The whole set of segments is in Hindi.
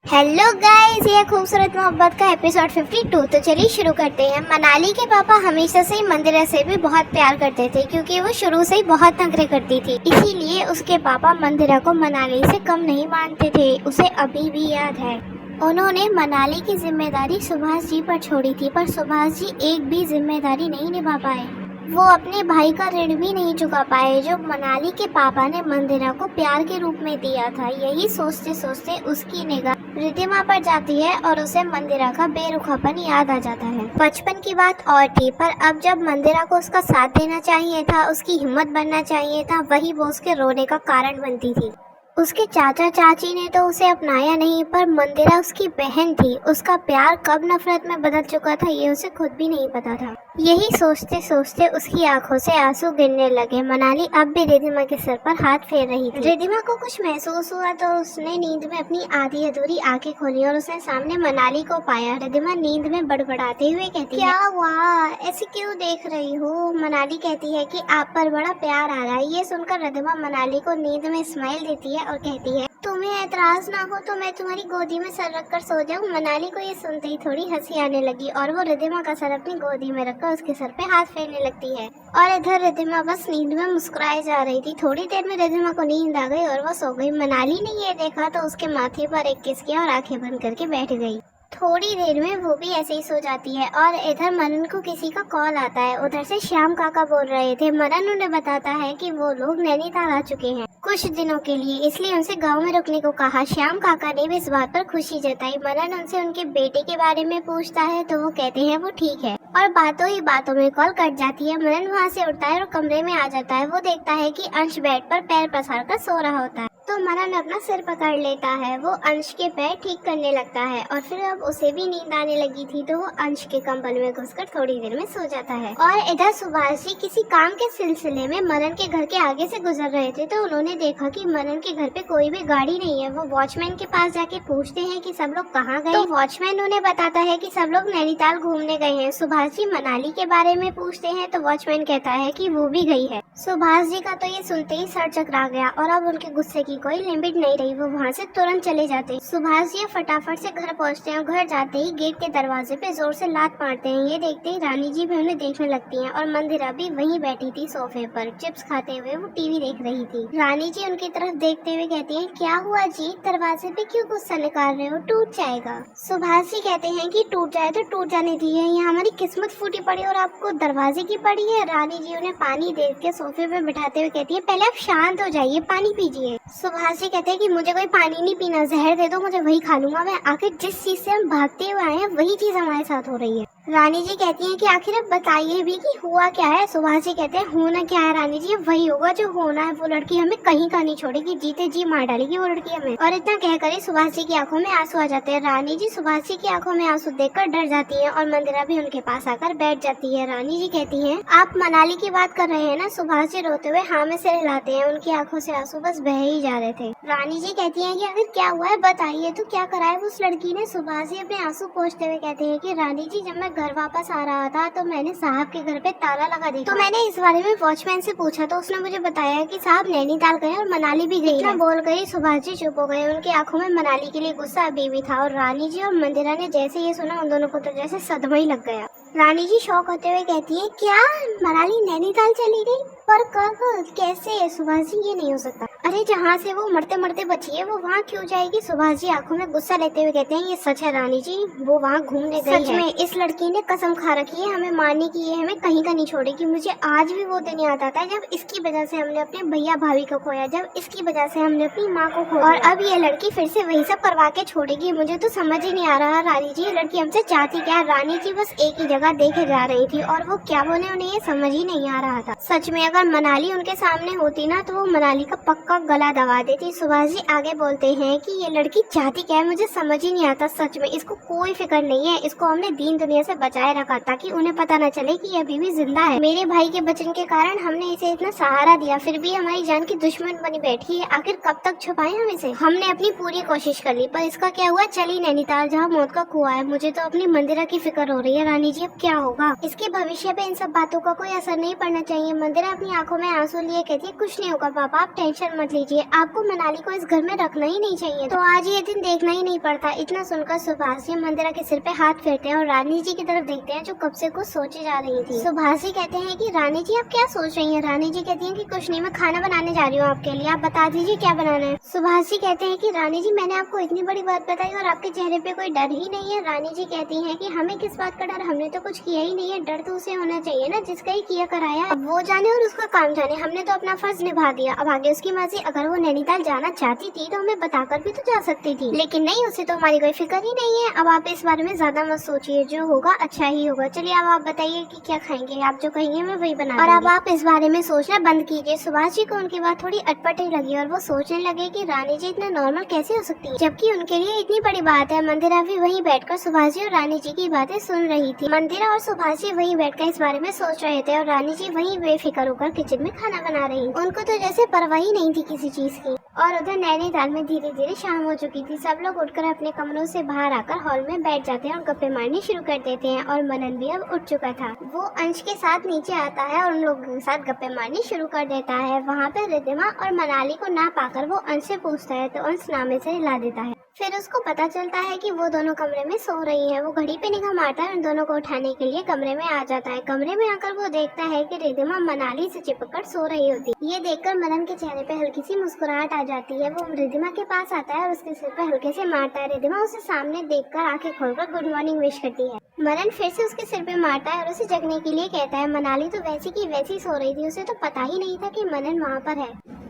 हेलो गाइस, ये खूबसूरत मोहब्बत का एपिसोड 52। तो चलिए शुरू करते हैं। मनाली के पापा हमेशा से ही मंदिरा से भी बहुत प्यार करते थे क्योंकि वो शुरू से ही बहुत नखरे करती थी। इसीलिए उसके पापा मंदिरा को मनाली से कम नहीं मानते थे। उसे अभी भी याद है, उन्होंने मनाली की जिम्मेदारी सुभाष जी पर छोड़ी थी, पर सुभाष जी एक भी जिम्मेदारी नहीं निभा पाए। वो अपने भाई का ऋण भी नहीं चुका पाए जो मनाली के पापा ने मंदिरा को प्यार के रूप में दिया था। यही सोचते सोचते उसकी निगाह रिद्धिमा पर जाती है और उसे मंदिरा का बेरुखापन याद आ जाता है। बचपन की बात और थी, पर अब जब मंदिरा को उसका साथ देना चाहिए था, उसकी हिम्मत बनना चाहिए था, वही वो उसके रोने का कारण बनती थी। उसके चाचा चाची ने तो उसे अपनाया नहीं, पर मंदिरा उसकी बहन थी। उसका प्यार कब नफरत में बदल चुका था ये उसे खुद भी नहीं पता था। यही सोचते सोचते उसकी आंखों से आंसू गिरने लगे। मनाली अब भी रिद्धिमा के सर पर हाथ फेर रही थी। रिद्धिमा को कुछ महसूस हुआ तो उसने नींद में अपनी आधी अधूरी आंखें खोली और उसने सामने मनाली को पाया। रिद्धिमा नींद में बड़बड़ाते हुए कहती है, क्या हुआ, ऐसे क्यों देख रही हो? मनाली कहती है कि आप पर बड़ा प्यार आ रहा है। ये सुनकर रिद्धिमा मनाली को नींद में स्माइल देती है और कहती है, तुम्हें ऐतराज ना हो तो मैं तुम्हारी गोदी में सर रखकर सो जाऊं। मनाली को ये सुनते ही थोड़ी हंसी आने लगी और वो रिद्धिमा का सर अपनी गोदी में रखकर उसके सर पे हाथ फेरने लगती है। और इधर रिद्धिमा बस नींद में मुस्कुराए जा रही थी। थोड़ी देर में रिद्धिमा को नींद आ गई और वो सो गई। मनाली ने ये देखा तो उसके माथे पर एक किस किया और आंखें बंद करके बैठ गई। थोड़ी देर में वो भी ऐसे ही सो जाती है और इधर मनन को किसी का कॉल आता है। उधर से श्याम काका बोल रहे थे। मनन उन्हें बताता है कि वो लोग नैनीताल आ चुके हैं कुछ दिनों के लिए, इसलिए उनसे गांव में रुकने को कहा। श्याम काका ने भी इस बात पर खुशी जताई। मनन उनसे उनके बेटे के बारे में पूछता है तो वो कहते हैं वो ठीक है, और बातों ही बातों में कॉल कट जाती है। मनन वहाँ से उठता है और कमरे में आ जाता है। वो देखता है कि अंश बेड पर पैर पसार कर सो रहा होता है तो मनन अपना सिर पकड़ लेता है। वो अंश के पैर ठीक करने लगता है और फिर अब उसे भी नींद आने लगी थी तो वो अंश के कंबल में घुसकर थोड़ी देर में सो जाता है। और इधर सुभाष जी किसी काम के सिलसिले में मनन के घर के आगे से गुजर रहे थे तो उन्होंने देखा कि मनन के घर पे कोई भी गाड़ी नहीं है। वो वॉचमैन के पास जाके पूछते हैं कि सब लोग कहाँ गए। तो वॉचमैन उन्हें बताता है कि सब लोग नैनीताल घूमने गए हैं। सुभाष जी मनाली के बारे में पूछते हैं तो वॉचमैन कहता है कि वो भी गई है। सुभाष जी का तो ये सुनते ही सर चकरा गया और अब उनके गुस्से की कोई लिमिट नहीं रही। वो वहाँ से तुरंत चले जाते। सुभाष जी फटाफट से घर पहुँचते हैं और घर जाते ही गेट के दरवाजे पे जोर से लात मारते हैं। ये देखते ही रानी जी भी उन्हें देखने लगती हैं और मंदिरा भी वहीं बैठी थी सोफे पर चिप्स खाते हुए। वो टीवी देख रही थी। रानी जी उनकी तरफ देखते हुए कहती हैं, क्या हुआ जी, दरवाजे पे क्यों गुस्सा निकाल रहे हो, टूट जाएगा। सुभाष जी कहते हैं कि टूट जाए तो टूट जाने दीजिए, यहाँ हमारी किस्मत फूटी पड़ी और आपको दरवाजे की पड़ी है। रानी जी उन्हें पानी दे के सोफे पे बिठाते हुए कहती है, पहले आप शांत हो जाइए, पानी पीजिए। सुभाष जी कहते हैं कि मुझे कोई पानी नहीं पीना, जहर दे दो, मुझे वही खा लूंगा मैं। आखिर जिस चीज से हम भागते हुए आए हैं वही चीज हमारे साथ हो रही है। रानी जी कहती हैं कि आखिर अब बताइए भी कि हुआ क्या है। सुभाष जी कहते हैं, होना क्या है रानी जी, वही होगा जो होना है। वो लड़की हमें कहीं का नहीं छोड़ेगी, जीते जी मार डालेगी वो लड़की हमें। और इतना कहकर ही सुभाष जी की आंखों में आंसू आ जाते हैं। रानी जी सुभाष जी की आंखों में आंसू देखकर डर जाती है और मंदिरा भी उनके पास आकर बैठ जाती है। रानी जी कहती है, आप मनाली की बात कर रहे हैं ना। सुभाष जी रोते हुए हाँ में सिर हिलाते हैं। उनकी आंखों से आंसू बस बह ही जा रहे थे। रानी जी कहती है कि आखिर क्या हुआ है, बताइए तो, क्या करा है उस लड़की ने। सुभाष जी अपने आंसू पोंछते हुए कहते हैं कि रानी जी जब मैं घर वापस आ रहा था तो मैंने साहब के घर पे ताला लगा देखा। तो मैंने इस बारे में वॉचमैन से पूछा तो उसने मुझे बताया कि साहब नैनीताल गए और मनाली भी गई है। बोल गई सुभाष जी चुप हो गए। उनकी आंखों में मनाली के लिए गुस्सा अभी भी था और रानी जी और मंदिरा ने जैसे ये सुना उन दोनों को तो जैसे सदमा ही लग गया। रानी जी शौक होते हुए कहती है, क्या मनाली नैनीताल चली गई, पर कब, कैसे? सुभाष जी ये नहीं हो सकता। अरे जहाँ से वो मरते मरते बची है वो वहाँ क्यों जाएगी? सुभाष जी आंखों में गुस्सा लेते हुए कहते हैं, ये सच है रानी जी, वो वहाँ घूमने गई है। सच में इस लड़की ने कसम खा रखी है हमें मारने की, है हमें कहीं का नहीं छोड़ेगी। मुझे आज भी वो दिन याद आता है जब इसकी वजह से हमने अपने भैया भाभी को खोया, जब इसकी वजह से हमने अपनी माँ को खोया, और अब ये लड़की फिर से वही सब करवा के छोड़ेगी। मुझे तो समझ ही नहीं आ रहा रानी जी, ये लड़की हमसे चाहती क्या है। रानी जी बस एक ही जगह देखे जा रही थी और वो क्या बोले उन्हें ये समझ ही नहीं आ रहा था। सच में अगर मनाली उनके सामने होती ना तो वो मनाली का पक्का गला दबा देती। सुभाष जी आगे बोलते हैं कि ये लड़की चाहती क्या है मुझे समझ ही नहीं आता। सच में इसको कोई फिक्र नहीं है। इसको हमने दीन दुनिया से बचाए रखा ताकि उन्हें पता न चले कि ये अभी भी जिंदा है। मेरे भाई के बचन के कारण हमने इसे इतना सहारा दिया, फिर भी हमारी जान की दुश्मन बनी बैठी है। आखिर कब तक छुपाए हम इसे? हमने अपनी पूरी कोशिश कर ली पर इसका क्या हुआ, चली नैनीताल जहाँ मौत का कुआं है। मुझे तो अपनी मंदिरा की फिक्र हो रही है रानी जी, अब क्या होगा? इसके भविष्य पे इन सब बातों का कोई असर नहीं पड़ना चाहिए। मंदिरा अपनी आंखों में आंसू लिए कहती है, कुछ नहीं होगा पापा, आप टेंशन मत मत लीजिए, आपको मनाली को इस घर में रखना ही नहीं चाहिए। तो आज ये दिन देखना ही नहीं पड़ता। इतना सुनकर सुभाष जी मंदिरा के सिर पे हाथ फेरते हैं और रानी जी की तरफ देखते हैं जो कब से कुछ सोचे जा रही थी। सुभाष जी कहते हैं कि रानी जी आप क्या सोच रही हैं? रानी जी कहती हैं कि कुछ नहीं, मैं खाना बनाने जा रही हूँ आपके लिए, आप बता दीजिए क्या बनाना है। सुभाष जी कहते हैं कि रानी जी मैंने आपको इतनी बड़ी बात बताई और आपके चेहरे पे कोई डर ही नहीं है। रानी जी कहती हैं कि हमें किस बात का डर, हमने तो कुछ किया ही नहीं है। डर तो उसे होना चाहिए ना जिसका ही किया कराया, अब वो जाने और उसका काम जाने। हमने तो अपना फर्ज निभा दिया, अब आगे उसकी मर्जी। अगर वो नैनीताल जाना चाहती थी तो हमें बताकर भी तो जा सकती थी, लेकिन नहीं, उसे तो हमारी कोई फिक्र ही नहीं है। अब आप इस बारे में ज्यादा मत सोचिए, जो होगा अच्छा ही होगा। चलिए अब आप बताइए कि क्या खाएंगे, आप जो कहेंगे मैं वही बना और अब आप इस बारे में सोचना बंद कीजिए। सुभाष जी को उनकी बात थोड़ी अटपट ही लगी और वो सोचने लगे कि रानी जी इतना नॉर्मल कैसे हो सकती है, जबकि उनके लिए इतनी बड़ी बात है। मंदिरा भी वहीं बैठकर सुभाष जी और रानी जी की बातें सुन रही थी। मंदिरा और सुभाष जी वहीं बैठकर इस बारे में सोच रहे थे और रानी जी वहीं बेफिक्र होकर किचन में खाना बना रही। उनको तो जैसे परवाह ही नहीं थी किसी चीज की। और उधर नैनीताल में धीरे धीरे शाम हो चुकी थी। सब लोग उठकर अपने कमरों से बाहर आकर हॉल में बैठ जाते हैं और गप्पे मारनी शुरू कर देते हैं। और मनन भी अब उठ चुका था। वो अंश के साथ नीचे आता है और उन लोगों के साथ गप्पे मारनी शुरू कर देता है। वहाँ पे रिद्धिमा और मनाली को ना पाकर वो अंश से पूछता है तो अंश नामे से हिला देता है। फिर उसको पता चलता है कि वो दोनों कमरे में सो रही हैं। वो घड़ी पे निगाह मारता है और उन दोनों को उठाने के लिए कमरे में आ जाता है। कमरे में आकर वो देखता है कि रिद्धिमा मनाली से चिपककर सो रही होती। ये देखकर मनन के चेहरे पे हल्की सी मुस्कुराहट आ जाती है। वो रिद्धिमा के पास आता है और उसके सिर पे हल्के से मारता है। रिद्धिमा उसे सामने देखकर आंखें खोलकर गुड मॉर्निंग विश करती है। मनन फिर से उसके सिर पे मारता है और उसे जगने के लिए कहता है। मनाली तो वैसी की वैसी सो रही थी, उसे तो पता ही नहीं था कि मनन वहाँ पर है।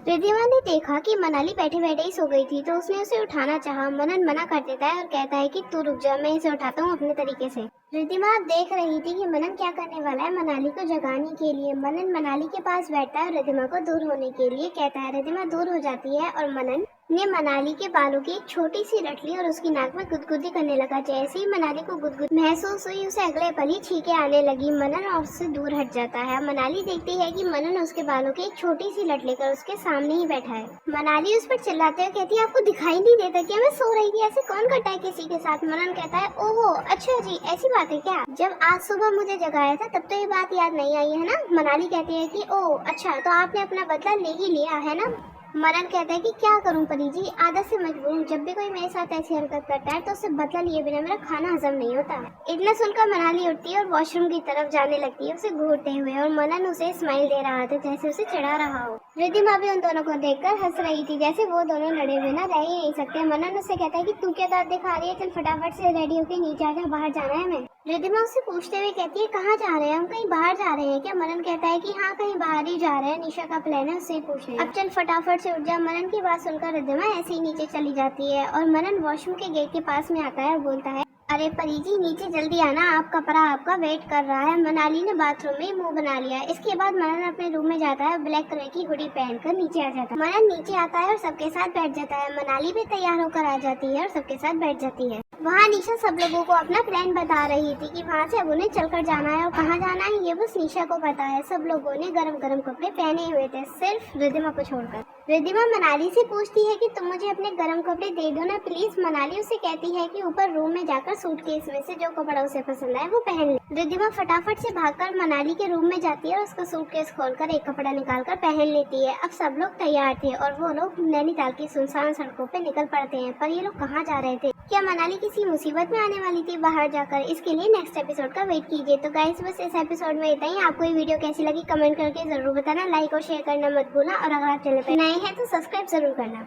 रिद्धिमा ने देखा कि मनाली बैठे बैठे ही सो गई थी तो उसने उसे उठाना चाहा। मनन मना कर देता है और कहता है कि तू रुक जा, मैं इसे उठाता हूँ अपने तरीके से। रिद्धिमा देख रही थी कि मनन क्या करने वाला है मनाली को जगाने के लिए। मनन मनाली के पास बैठता है और रिद्धिमा को दूर होने के लिए कहता है। रिद्धिमा दूर हो जाती है और मनन ने मनाली के बालों की एक छोटी सी रट ली और उसकी नाक में गुदगुदी करने लगा। जैसे ही मनाली को गुदगुद महसूस हुई उसे अगले पल ही छींके आने लगी। मनन और उससे दूर हट जाता है। मनाली देखती है कि मनन उसके बालों की एक छोटी सी लट लेकर उसके सामने ही बैठा है। मनाली उस पर चिल्लाते हुए कहती है आपको दिखाई नहीं देता क्या मैं सो रही थी? ऐसे कौन करता है किसी के साथ? मनन कहता है ओहो अच्छा जी, ऐसी बात है क्या? जब आज सुबह मुझे जगाया था तब तो ये बात याद नहीं आई है ना? मनाली कहती है कि ओह अच्छा, तो आपने अपना बदला ले ही लिया है ना? मनन कहता है कि क्या करूं परी जी, आदत से मजबूर हूँ। जब भी कोई मेरे साथ ऐसी हरकत करता है तो उसे बदला लिए बिना मेरा खाना हजम नहीं होता। इतना सुनकर मनाली उठती है और वॉशरूम की तरफ जाने लगती है उसे घूरते हुए और मनन उसे स्माइल दे रहा था जैसे उसे चिढ़ा रहा हो। रिद्धिमा भी उन दोनों को देखकर हंस रही थी जैसे वो दोनों लड़े बिना रह ही नहीं सकते। मनन उससे कहता है कि तू क्या दांत दिखा रही है, चल फटाफट से रेडी होकर नीचे आ जा, बाहर जाना है हमें। रिद्धिमा उससे पूछते हुए कहती है कहाँ जा रहे हैं हम? कहीं बाहर जा रहे हैं क्या? मनन कहता है कि हाँ कहीं बाहर ही जा रहे हैं, निशा का प्लान है उससे पूछ रहे हैं। अब चल फटाफट से उठ जा। मनन की बात सुनकर रिद्धिमा ऐसे ही नीचे चली जाती है और मनन वॉशरूम के गेट के पास में आता है और बोलता है अरे परी जी नीचे जल्दी आना, आपका परा आपका वेट कर रहा है। मनाली ने बाथरूम में मुंह बना लिया। इसके बाद मनन अपने रूम में जाता है, ब्लैक कलर की हुडी पहनकर नीचे आ जाता है। मनन नीचे आता है और सबके साथ बैठ जाता है। मनाली भी तैयार होकर आ जाती है और सबके साथ बैठ जाती है। वहाँ निशा सब लोगों को अपना प्लान बता रही थी कि वहाँ से अब उन्हें चलकर जाना है और कहाँ जाना है ये बस निशा को पता है। सब लोगों ने गरम गरम कपड़े पहने हुए थे सिर्फ रिद्धिमा को छोड़कर। रिद्धिमा मनाली से पूछती है कि तुम मुझे अपने गरम कपड़े दे दो ना प्लीज। मनाली उसे कहती है कि ऊपर रूम में जाकर सूटकेस में से जो कपड़ा उसे पसंद है वो पहन ले। रिद्धिमा फटाफट से भागकर मनाली के रूम में जाती है और उसका सूटकेस खोलकर एक कपड़ा निकालकर पहन लेती है। अब सब लोग तैयार थे और वो लोग नैनीताल की सुनसान सड़कों पे निकल पड़ते हैं। पर ये लोग कहाँ जा रहे थे? क्या मनाली किसी मुसीबत में आने वाली थी बाहर जाकर? इसके लिए नेक्स्ट एपिसोड का वेट कीजिए। तो गाइस बस इस एपिसोड में इतना ही। आपको ये वीडियो कैसी लगी कमेंट करके जरूर बताना, लाइक और शेयर करना मत भूलना और अगर आप चैनल पर नए हैं तो सब्सक्राइब जरूर करना।